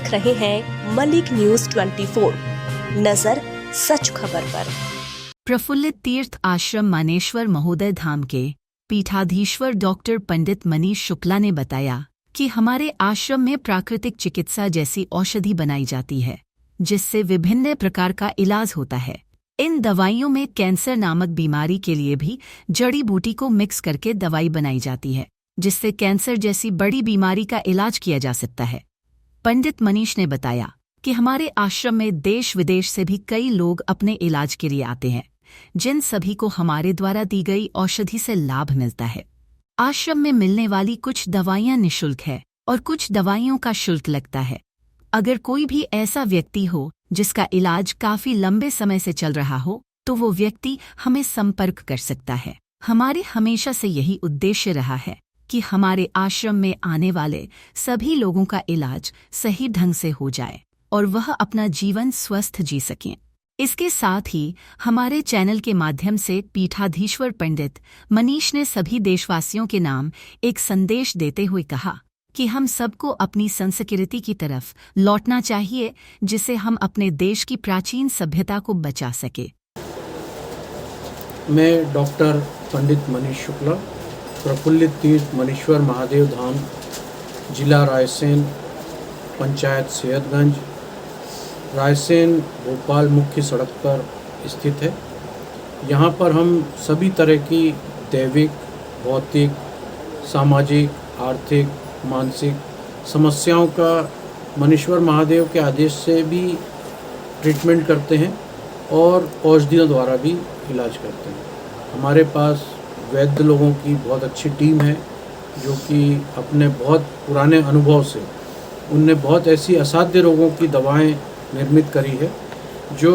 देख रहे हैं मलिक न्यूज 24, नजर सच खबर पर। प्रफुल्लित तीर्थ आश्रम मानेश्वर महोदय धाम के पीठाधीश्वर डॉक्टर पंडित मनीष शुक्ला ने बताया कि हमारे आश्रम में प्राकृतिक चिकित्सा जैसी औषधि बनाई जाती है, जिससे विभिन्न प्रकार का इलाज होता है। इन दवाइयों में कैंसर नामक बीमारी के लिए भी जड़ी बूटी को मिक्स करके दवाई बनाई जाती है, जिससे कैंसर जैसी बड़ी बीमारी का इलाज किया जा सकता है। पंडित मनीष ने बताया कि हमारे आश्रम में देश विदेश से भी कई लोग अपने इलाज के लिए आते हैं, जिन सभी को हमारे द्वारा दी गई औषधि से लाभ मिलता है। आश्रम में मिलने वाली कुछ दवाइयाँ निःशुल्क है और कुछ दवाइयों का शुल्क लगता है। अगर कोई भी ऐसा व्यक्ति हो जिसका इलाज काफी लंबे समय से चल रहा हो, तो वो व्यक्ति हमें संपर्क कर सकता है। हमारे हमेशा से यही उद्देश्य रहा है कि हमारे आश्रम में आने वाले सभी लोगों का इलाज सही ढंग से हो जाए और वह अपना जीवन स्वस्थ जी सकें। इसके साथ ही हमारे चैनल के माध्यम से पीठाधीश्वर पंडित मनीष ने सभी देशवासियों के नाम एक संदेश देते हुए कहा कि हम सबको अपनी संस्कृति की तरफ लौटना चाहिए, जिससे हम अपने देश की प्राचीन सभ्यता को बचा सके। मैं डॉक्टर पंडित मनीष शुक्ला, प्रफुल्लित तीर्थ मनीश्वर महादेव धाम, जिला रायसेन, पंचायत सैयदगंज, रायसेन भोपाल मुख्य सड़क पर स्थित है। यहाँ पर हम सभी तरह की दैविक, भौतिक, सामाजिक, आर्थिक, मानसिक समस्याओं का मनीश्वर महादेव के आदेश से भी ट्रीटमेंट करते हैं और औषधियों द्वारा भी इलाज करते हैं। हमारे पास वैद्य लोगों की बहुत अच्छी टीम है, जो कि अपने बहुत पुराने अनुभव से उनने बहुत ऐसी असाध्य रोगों की दवाएं निर्मित करी है। जो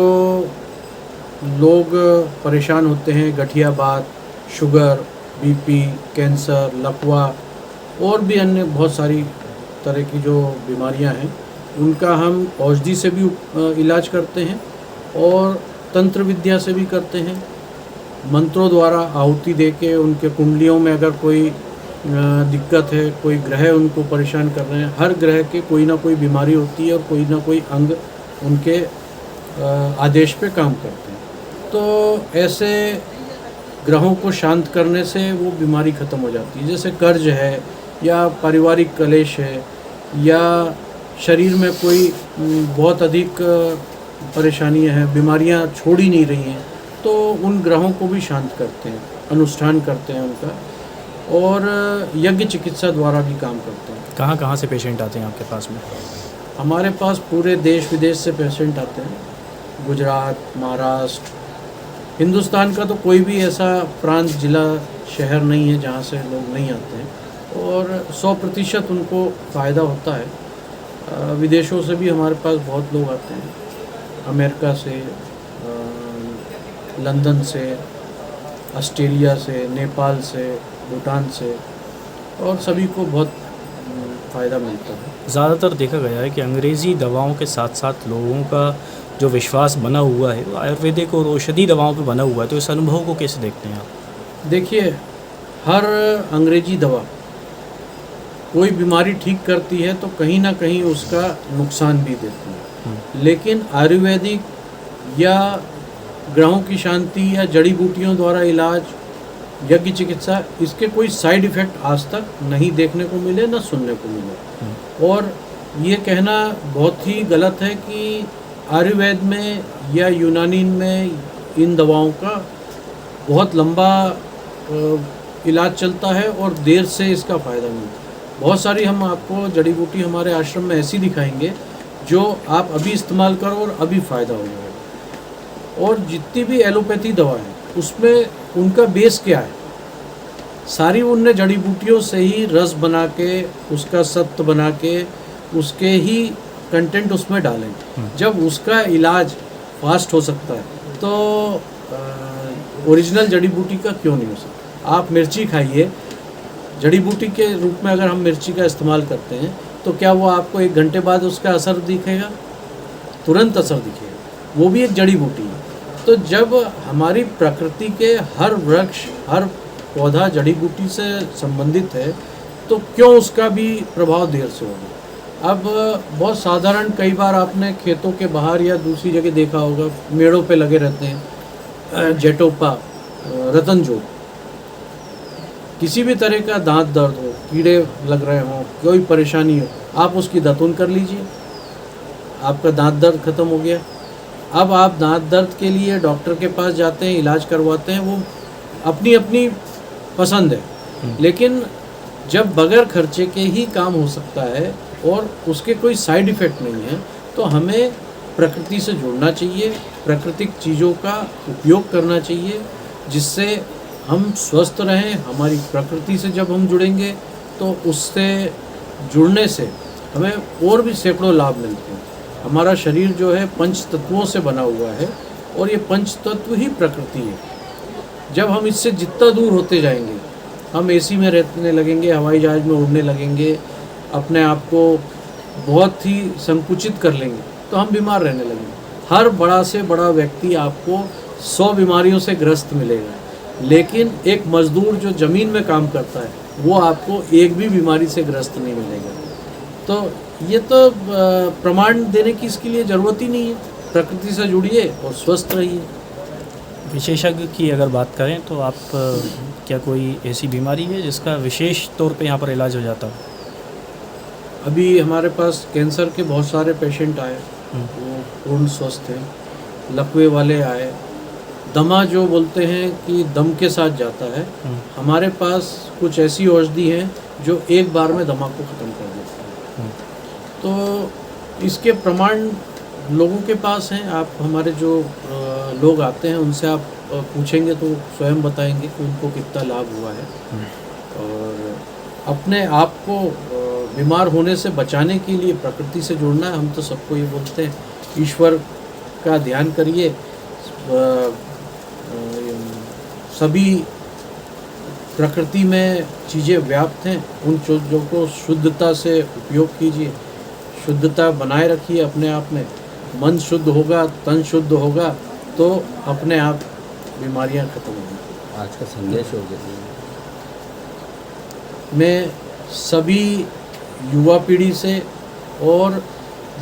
लोग परेशान होते हैं, गठिया बात, शुगर, बीपी, कैंसर, लकवा और भी अन्य बहुत सारी तरह की जो बीमारियां हैं, उनका हम औषधि से भी इलाज करते हैं और तंत्र विद्या से भी करते हैं। मंत्रों द्वारा आहुति देके उनके कुंडलियों में अगर कोई दिक्कत है, कोई ग्रह उनको परेशान कर रहे हैं, हर ग्रह के कोई ना कोई बीमारी होती है और कोई ना कोई अंग उनके आदेश पे काम करते हैं। तो ऐसे ग्रहों को शांत करने से वो बीमारी ख़त्म हो जाती है। जैसे कर्ज है या पारिवारिक कलेश है या शरीर में कोई बहुत अधिक परेशानियां हैं, बीमारियां छोड़ ही नहीं रही हैं, तो उन ग्रहों को भी शांत करते हैं, अनुष्ठान करते हैं उनका, और यज्ञ चिकित्सा द्वारा भी काम करते हैं। कहाँ से पेशेंट आते हैं आपके पास में? हमारे पास पूरे देश विदेश से पेशेंट आते हैं। गुजरात, महाराष्ट्र, हिंदुस्तान का तो कोई भी ऐसा प्रांत, जिला, शहर नहीं है जहाँ से लोग नहीं आते हैं, और 100% उनको फ़ायदा होता है। विदेशों से भी हमारे पास बहुत लोग आते हैं, अमेरिका से, लंदन से, ऑस्ट्रेलिया से, नेपाल से, भूटान से, और सभी को बहुत फ़ायदा मिलता है। ज़्यादातर देखा गया है कि अंग्रेज़ी दवाओं के साथ साथ लोगों का जो विश्वास बना हुआ है वो आयुर्वेदिक और औषधि दवाओं पे बना हुआ है, तो इस अनुभव को कैसे देखते हैं आप? देखिए, हर अंग्रेजी दवा कोई बीमारी ठीक करती है तो कहीं ना कहीं उसका नुकसान भी देती है, लेकिन आयुर्वेदिक या ग्रहों की शांति या जड़ी बूटियों द्वारा इलाज, यज्ञ चिकित्सा, इसके कोई साइड इफ़ेक्ट आज तक नहीं देखने को मिले, ना सुनने को मिले। और ये कहना बहुत ही गलत है कि आयुर्वेद में या यूनानी में इन दवाओं का बहुत लंबा इलाज चलता है और देर से इसका फ़ायदा मिलता है। बहुत सारी हम आपको जड़ी बूटी हमारे आश्रम में ऐसी दिखाएंगे जो आप अभी इस्तेमाल करो और अभी फ़ायदा हो जाएगा। और जितनी भी एलोपैथी दवा है उसमें उनका बेस क्या है? सारी उनने जड़ी बूटियों से ही रस बना के, उसका सत्व बना के, उसके ही कंटेंट उसमें डालेंगे। जब उसका इलाज फास्ट हो सकता है तो ओरिजिनल जड़ी बूटी का क्यों नहीं हो सकता? आप मिर्ची खाइए, जड़ी बूटी के रूप में अगर हम मिर्ची का इस्तेमाल करते हैं तो क्या वो आपको 1 घंटे बाद उसका असर दिखेगा? तुरंत असर दिखेगा, वो भी एक जड़ी बूटी है। तो जब हमारी प्रकृति के हर वृक्ष, हर पौधा जड़ी बूटी से संबंधित है, तो क्यों उसका भी प्रभाव देर से होगा? अब बहुत साधारण, कई बार आपने खेतों के बाहर या दूसरी जगह देखा होगा, मेड़ों पे लगे रहते हैं जेटोपा, रतनजोग। किसी भी तरह का दांत दर्द हो, कीड़े लग रहे हों, कोई परेशानी हो, आप उसकी दातून कर लीजिए, आपका दांत दर्द खत्म हो गया। अब आप दांत दर्द के लिए डॉक्टर के पास जाते हैं, इलाज करवाते हैं, वो अपनी अपनी पसंद है, लेकिन जब बगैर खर्चे के ही काम हो सकता है और उसके कोई साइड इफ़ेक्ट नहीं है, तो हमें प्रकृति से जुड़ना चाहिए, प्राकृतिक चीज़ों का उपयोग करना चाहिए, जिससे हम स्वस्थ रहें। हमारी प्रकृति से जब हम जुड़ेंगे तो उससे जुड़ने से हमें और भी सैकड़ों लाभ मिलते हैं। हमारा शरीर जो है पंच तत्वों से बना हुआ है और ये पंच तत्व ही प्रकृति है। जब हम इससे जितना दूर होते जाएंगे, हम एसी में रहने लगेंगे, हवाई जहाज़ में उड़ने लगेंगे, अपने आप को बहुत ही संकुचित कर लेंगे, तो हम बीमार रहने लगेंगे। हर बड़ा से बड़ा व्यक्ति आपको 100 बीमारियों से ग्रस्त मिलेगा, लेकिन एक मज़दूर जो ज़मीन में काम करता है वो आपको एक भी बीमारी से ग्रस्त नहीं मिलेगा। तो ये तो प्रमाण देने की इसके लिए ज़रूरत ही नहीं है। प्रकृति से जुड़िए और स्वस्थ रहिए। विशेषज्ञ की अगर बात करें तो आप क्या कोई ऐसी बीमारी है जिसका विशेष तौर पे यहाँ पर इलाज हो जाता हो? अभी हमारे पास कैंसर के बहुत सारे पेशेंट आए, वो पूर्ण स्वस्थ हैं। लकवे वाले आए, दमा जो बोलते हैं कि दम के साथ जाता है, हमारे पास कुछ ऐसी औषधि हैं जो एक बार में दमा को ख़त्म कर देती है। तो इसके प्रमाण लोगों के पास हैं। आप हमारे जो लोग आते हैं उनसे आप पूछेंगे तो स्वयं बताएंगे कि उनको कितना लाभ हुआ है। और अपने आप को बीमार होने से बचाने के लिए प्रकृति से जुड़ना है। हम तो सबको ये बोलते हैं, ईश्वर का ध्यान करिए, सभी प्रकृति में चीज़ें व्याप्त हैं, उन चीज़ों को शुद्धता से उपयोग कीजिए, शुद्धता बनाए रखिए अपने आप में। मन शुद्ध होगा, तन शुद्ध होगा, तो अपने आप बीमारियां खत्म होंगी। आज का संदेश हो गया। मैं सभी युवा पीढ़ी से और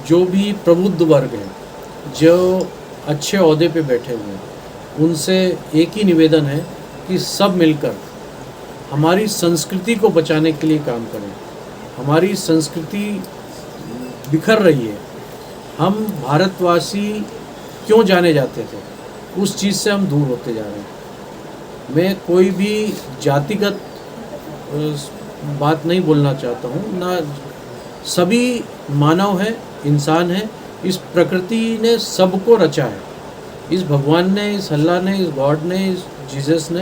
जो भी प्रबुद्ध वर्ग हैं, जो अच्छे ओहदे पे बैठे हुए हैं, उनसे एक ही निवेदन है कि सब मिलकर हमारी संस्कृति को बचाने के लिए काम करें। हमारी संस्कृति बिखर रही है। हम भारतवासी क्यों जाने जाते थे, उस चीज़ से हम दूर होते जा रहे हैं। मैं कोई भी जातिगत बात नहीं बोलना चाहता हूँ, ना, सभी मानव हैं, इंसान हैं। इस प्रकृति ने सबको रचा है। इस भगवान ने, इस अल्लाह ने, इस गॉड ने, इस जीसस ने